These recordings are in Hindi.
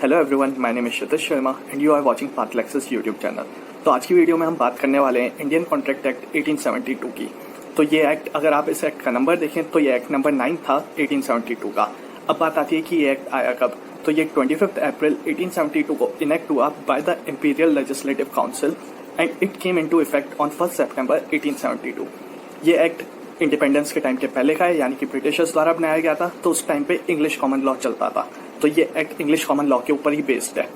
Hello everyone, my name is Kshitij Sharma and you are watching Pathlexis YouTube channel. तो आज की वीडियो में हम बात करने वाले हैं इंडियन कॉन्ट्रैक्ट एक्ट 1872 की। तो ये एक्ट, अगर आप इस एक्ट का नंबर देखें तो ये एक्ट नंबर 9 था 1872 का। अब बात आती है कि ये एक्ट आया कब। तो ये 25 अप्रैल 1872 को इनेक्ट हुआ by the imperial legislative council and it came into effect on 1 सितंबर 1872। ये एक्ट इंडिपेंडेंस के टाइम के पहले का है, यानी कि ब्रिटिशर्स द्वारा बनाया गया था। तो उस टाइम पे इंग्लिश कॉमन लॉ चलता था, तो ये एक्ट इंग्लिश कॉमन लॉ के ऊपर ही बेस्ड है।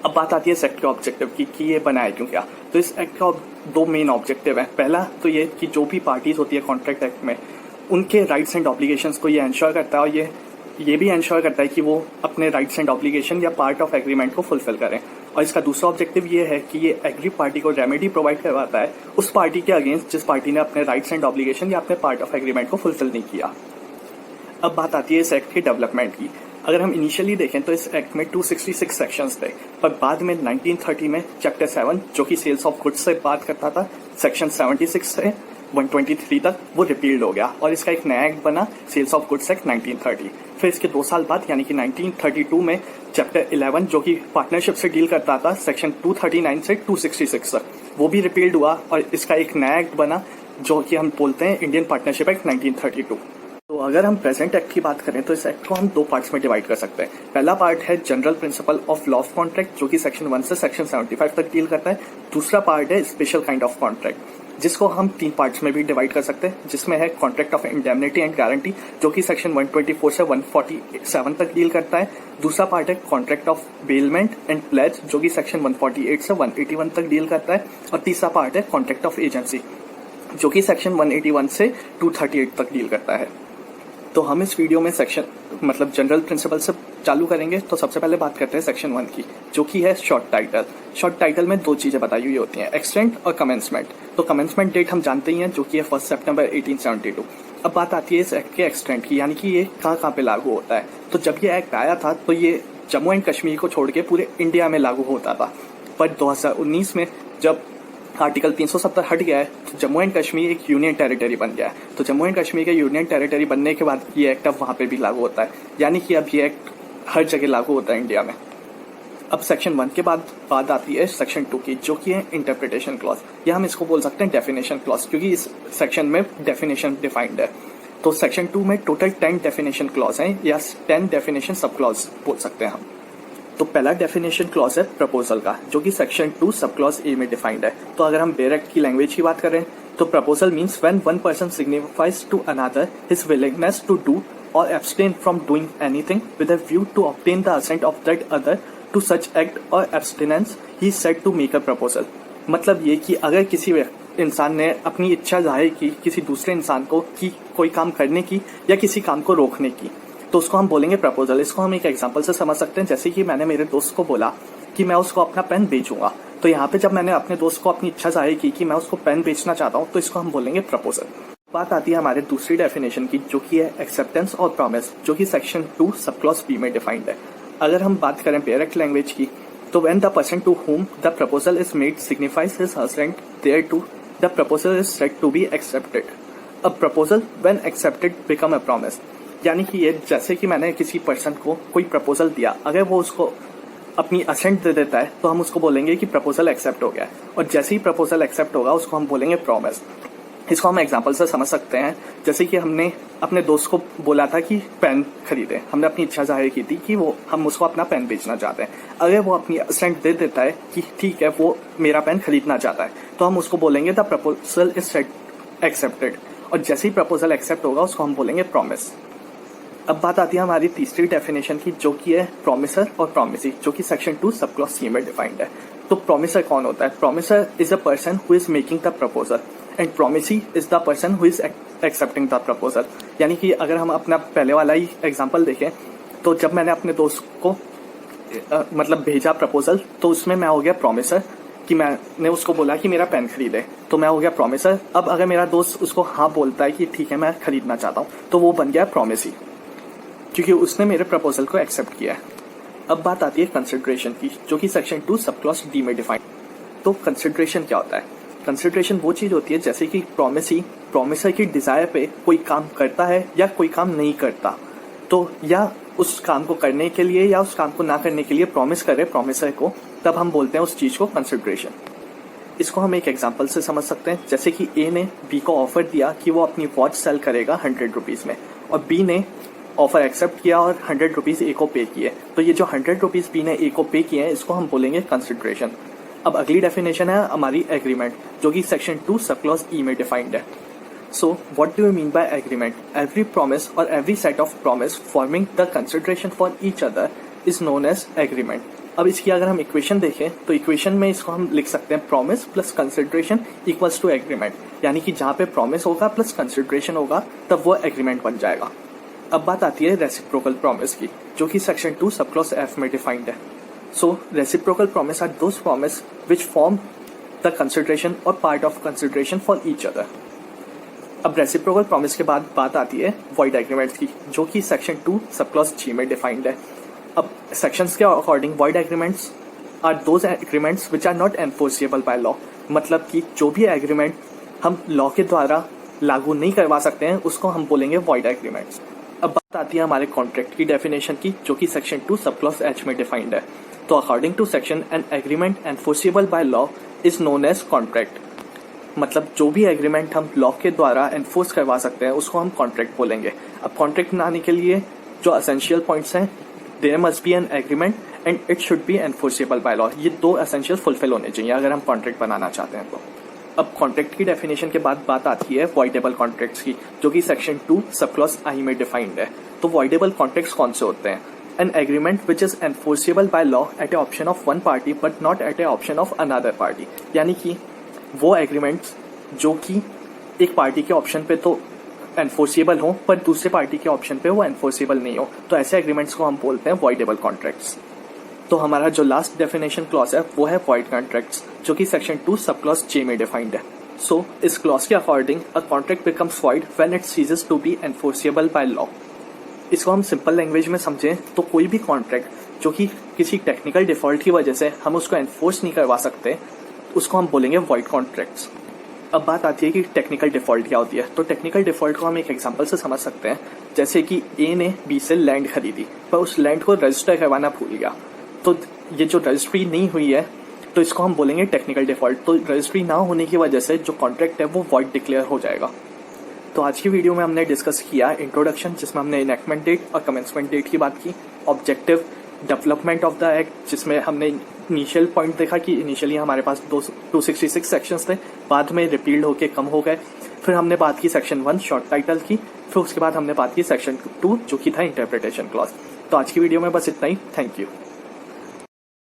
अब बात आती है इस एक्ट के ऑब्जेक्टिव की कि ये बनाया क्यों क्या। तो इस एक्ट का दो मेन ऑब्जेक्टिव है। पहला तो ये कि जो भी पार्टीज होती है कॉन्ट्रैक्ट एक्ट में, उनके राइट्स एंड ऑब्लिगेशंस को ये इंश्योर करता है और ये भी इंश्योर करता है कि वो अपने राइट्स एंड ऑब्लिगेशन या पार्ट ऑफ एग्रीमेंट को फुलफिल करें। और इसका दूसरा ऑब्जेक्टिव ये है कि ये एग्री पार्टी को रेमेडी प्रोवाइड करवाता है उस पार्टी के अगेंस्ट जिस पार्टी ने अपने राइट्स एंड ऑब्लिगेशन या अपने पार्ट ऑफ एग्रीमेंट को फुलफिल नहीं किया। अब बात आती है इस एक्ट के डेवलपमेंट की। अगर हम इनिशियली देखें तो इस एक्ट में 266 सेक्शंस थे, पर बाद में 1930 में चैप्टर 7 जो कि सेल्स ऑफ गुड्स से बात करता था, सेक्शन 76 से 123 तक वो रिपील्ड हो गया और इसका एक नया एक्ट बना, सेल्स ऑफ गुड्स एक्ट 1930। फिर इसके 2 साल बाद यानी कि 1932 में चैप्टर 11 जो कि पार्टनरशिप से डील करता था, सेक्शन 239 से 266 तक, वो भी रिपील्ड हुआ और इसका एक नया एक्ट बना जो कि हम बोलते हैं इंडियन पार्टनरशिप एक्ट 1932। तो अगर हम प्रेजेंट एक्ट की बात करें तो इस एक्ट को हम 2 पार्ट्स में डिवाइड कर सकते हैं। पहला पार्ट है general principle of law of contract जो कि सेक्शन 1 से सेक्शन 75 तक डील करता है। दूसरा पार्ट है स्पेशल काइंड ऑफ कॉन्ट्रैक्ट जिसको हम 3 पार्ट्स में भी डिवाइड कर सकते हैं, जिसमें है contract of indemnity and guarantee जो कि सेक्शन 124 से 147 तक डील करता है। दूसरा पार्ट है contract of bailment and pledge जो कि सेक्शन 148 से 181 तक डील करता है। और तीसरा पार्ट है कॉन्ट्रैक्ट ऑफ एजेंसी जो कि सेक्शन 181 से 238 तक डील करता है। तो हम इस वीडियो में सेक्शन मतलब जनरल प्रिंसिपल से चालू करेंगे। तो सबसे पहले बात करते हैं सेक्शन 1 की, जो कि है शॉर्ट टाइटल। शॉर्ट टाइटल में 2 चीजें बताई हुई होती हैं, एक्सटेंट और कमेंसमेंट। तो कमेंसमेंट डेट हम जानते ही हैं जो कि है 1 सितंबर 1872। अब बात आती है इस एक्ट के एक्सटेंट की, यानी कि ये कहाँ पे लागू होता है। तो जब ये एक्ट आया था तो ये जम्मू एंड कश्मीर को छोड़ के पूरे इंडिया में लागू होता था, पर 2019 में जब आर्टिकल 370 हट गया है तो जम्मू एंड कश्मीर एक यूनियन टेरिटरी बन गया है। तो जम्मू एंड कश्मीर के यूनियन टेरिटरी बनने के बाद ये एक्ट अब वहां पे भी लागू होता है, यानी कि अब ये एक्ट हर जगह लागू होता है इंडिया में। अब सेक्शन 1 के बाद बात आती है सेक्शन 2 की, जो कि है इंटरप्रिटेशन क्लॉज, या हम इसको बोल सकते हैं डेफिनेशन क्लॉज, क्योंकि इस सेक्शन में डेफिनेशन डिफाइंड है। तो सेक्शन 2 में टोटल 10 डेफिनेशन क्लॉज हैं, या 10 डेफिनेशन सब क्लॉज बोल सकते हैं हम। तो पहला डेफिनेशन क्लॉज है प्रपोजल का, जो कि सेक्शन 2 सब क्लॉज ए में डिफाइंड है। तो अगर हम बेयर एक्ट की लैंग्वेज की बात करें तो proposal means when one person signifies to another his willingness to do or abstain from doing anything with a view to obtain the assent of that other to such act or abstinence he said to make a proposal. मतलब ये कि अगर किसी इंसान ने अपनी इच्छा जाहिर की किसी दूसरे इंसान को कि कोई काम करने की या किसी काम को रोकने की, तो उसको हम बोलेंगे प्रपोजल। इसको हम एक एग्जांपल से समझ सकते हैं, जैसे कि मैंने मेरे दोस्त को बोला कि मैं उसको अपना पेन बेचूंगा। तो यहाँ पे जब मैंने अपने दोस्त को अपनी इच्छा जाहिर की कि मैं उसको पेन बेचना चाहता हूँ, तो इसको हम बोलेंगे प्रपोजल। बात आती है हमारे दूसरी डेफिनेशन की, जो कि है एक्सेप्टेंस और प्रॉमिस, जो कि सेक्शन 2 सब क्लॉज बी में डिफाइंड है। अगर हम बात करें बेयर एक्ट लैंग्वेज की, तो when the person to whom the proposal is made signifies his assent thereto, the proposal is said to be accepted. A proposal when accepted become a promise, यानी कि ये जैसे कि मैंने किसी पर्सन को कोई प्रपोजल दिया, अगर वो उसको अपनी असेंट दे देता है तो हम उसको बोलेंगे कि प्रपोजल एक्सेप्ट हो गया है। और जैसे ही प्रपोजल एक्सेप्ट होगा उसको हम बोलेंगे प्रॉमिस। इसको हम एग्जांपल से समझ सकते हैं, जैसे कि हमने अपने दोस्त को बोला था कि पेन खरीदे, हमने अपनी इच्छा जाहिर की थी कि हम उसको अपना पेन बेचना चाहते हैं। अगर वो अपनी असेंट दे देता है कि ठीक है वो मेरा पेन खरीदना चाहता है, तो हम उसको बोलेंगे the proposal is said accepted. और जैसे ही प्रपोजल एक्सेप्ट होगा उसको हम बोलेंगे प्रॉमिस। अब बात आती है हमारी तीसरी डेफिनेशन की, जो कि है प्रोमिसर और प्रोमिसी, जो कि सेक्शन 2 सब क्लॉज सी में डिफाइंड है। तो प्रोमिसर कौन होता है? Promisor is a person who is making the proposal and promisee is the person who is accepting the proposal. यानी कि अगर हम अपना पहले वाला ही एग्जाम्पल देखें, तो जब मैंने अपने दोस्त को मतलब भेजा प्रपोजल, तो उसमें मैं हो गया प्रोमिसर कि मैंने उसको बोला कि मेरा पेन खरीदे, तो मैं हो गया प्रोमिसर। अब अगर मेरा दोस्त उसको हाँ बोलता है कि ठीक है मैं खरीदना चाहता हूँ, तो वो बन गया प्रोमिसी, क्योंकि उसने मेरे प्रपोजल को एक्सेप्ट किया है। अब बात आती है कंसिडरेशन की, जो कि सेक्शन 2 सब क्लॉज डी में डिफाइंड। तो कंसिडरेशन क्या होता है? कंसिडरेशन वो चीज होती है जैसे कि प्रोमिसर की डिजायर पे कोई काम करता है या कोई काम नहीं करता, तो या उस काम को करने के लिए या उस काम को ना करने के लिए प्रॉमिस करे प्रॉमिसर को, तब हम बोलते हैं उस चीज को कंसिडरेशन। इसको हम एक एग्जांपल से समझ सकते हैं, जैसे कि ए ने बी को ऑफर दिया कि वो अपनी वॉच सेल करेगा 100 रुपीज में, और बी ने ऑफर एक्सेप्ट किया और 100 रुपीज ए को पे किए। तो ये जो 100 रुपीज बी ने ए को पे किए हैं, इसको हम बोलेंगे कंसिडरेशन। अब अगली डेफिनेशन है हमारी एग्रीमेंट, जो कि सेक्शन 2 सब क्लॉज ई में डिफाइंड है। So, what do you mean by agreement? Every promise or every set of promise forming the consideration for each other is known as agreement. अब इसकी अगर हम इक्वेशन देखें तो इक्वेशन में इसको हम लिख सकते हैं promise plus consideration equals to agreement, यानी कि जहाँ पे प्रॉमिस होगा प्लस कंसिडरेशन होगा तब वो एग्रीमेंट बन जाएगा। अब बात आती है रेसिप्रोकल प्रॉमिस की, जो कि सेक्शन 2 सब क्लॉज एफ में डिफाइंड है। So reciprocal promise are those promise which form the consideration or part of consideration for each other. अब रेसिप्रोकल प्रॉमिस के बाद बात आती है वॉइड एग्रीमेंट्स की, जो कि सेक्शन 2 सब क्लॉज जी में डिफाइंड है। अब सेक्शंस के according void agreements are those agreements which are not enforceable by law, मतलब कि जो भी एग्रीमेंट हम लॉ के द्वारा लागू नहीं करवा सकते हैं उसको हम बोलेंगे वॉइड एग्रीमेंट्स। अब बात आती है हमारे कॉन्ट्रैक्ट की डेफिनेशन की, जो कि सेक्शन 2 सब क्लॉज एच में डिफाइंड है। तो according to section an agreement enforceable by law is known as contract, मतलब जो भी एग्रीमेंट हम लॉ के द्वारा एनफोर्स करवा सकते हैं उसको हम कॉन्ट्रैक्ट बोलेंगे। अब कॉन्ट्रैक्ट बनाने के लिए जो एसेंशियल पॉइंट्स हैं, there must be an agreement and it should be enforceable by law. ये दो एसेंशियल फुलफिल होने चाहिए अगर हम कॉन्ट्रैक्ट बनाना चाहते हैं तो। अब कॉन्ट्रैक्ट की डेफिनेशन के बाद बात आती है वॉइडेबल कॉन्ट्रैक्ट्स की, जो कि सेक्शन 2 सब क्लॉज आई में डिफाइंड है। तो वॉइडेबल कॉन्ट्रैक्ट्स कौन से होते हैं? An agreement which is enforceable by law at A option of one party but not at A option of another party, यानी कि वो एग्रीमेंट्स जो कि एक पार्टी के ऑप्शन पे तो एनफोर्सिएबल हो पर दूसरे पार्टी के ऑप्शन पे वो एनफोर्सिएबल नहीं हो, तो ऐसे एग्रीमेंट्स को हम बोलते हैं वॉइडेबल कॉन्ट्रैक्ट्स। तो हमारा जो लास्ट डेफिनेशन क्लॉज है वो है वॉइड कॉन्ट्रैक्ट्स, जो कि सेक्शन 2 सब क्लॉज जे में डिफाइंड है। सो इस क्लॉज के according a contract becomes void when it ceases to be enforceable by law. इसको हम सिंपल लैंग्वेज में समझें तो कोई भी कॉन्ट्रैक्ट जो कि किसी टेक्निकल डिफॉल्ट की वजह से हम उसको एनफोर्स नहीं करवा सकते, उसको हम बोलेंगे वॉइड कॉन्ट्रैक्ट्स। अब बात आती है कि टेक्निकल डिफॉल्ट क्या होती है। तो टेक्निकल डिफॉल्ट को हम एक एग्जांपल से समझ सकते हैं, जैसे कि ए ने बी से लैंड खरीदी पर उस लैंड को रजिस्टर करवाना भूल गया, तो ये जो रजिस्ट्री नहीं हुई है तो इसको हम बोलेंगे टेक्निकल डिफॉल्ट। तो रजिस्ट्री ना होने की वजह से जो कॉन्ट्रैक्ट है वो वॉइड डिक्लेयर हो जाएगा। तो आज की वीडियो में हमने डिस्कस किया इंट्रोडक्शन, जिसमें हमने इनेक्टमेंट डेट और कमेंसमेंट डेट की बात की, objective, development of the act, जिसमें हमने इनिशियल पॉइंट देखा कि इनिशियली हमारे पास 266 सेक्शंस थे, बाद में रिपील्ड होके कम हो गए। फिर हमने बात की सेक्शन 1 शॉर्ट टाइटल की, फिर उसके बाद हमने बात की सेक्शन 2 जो कि था इंटरप्रिटेशन क्लॉज। तो आज की वीडियो में बस इतना ही। Thank you.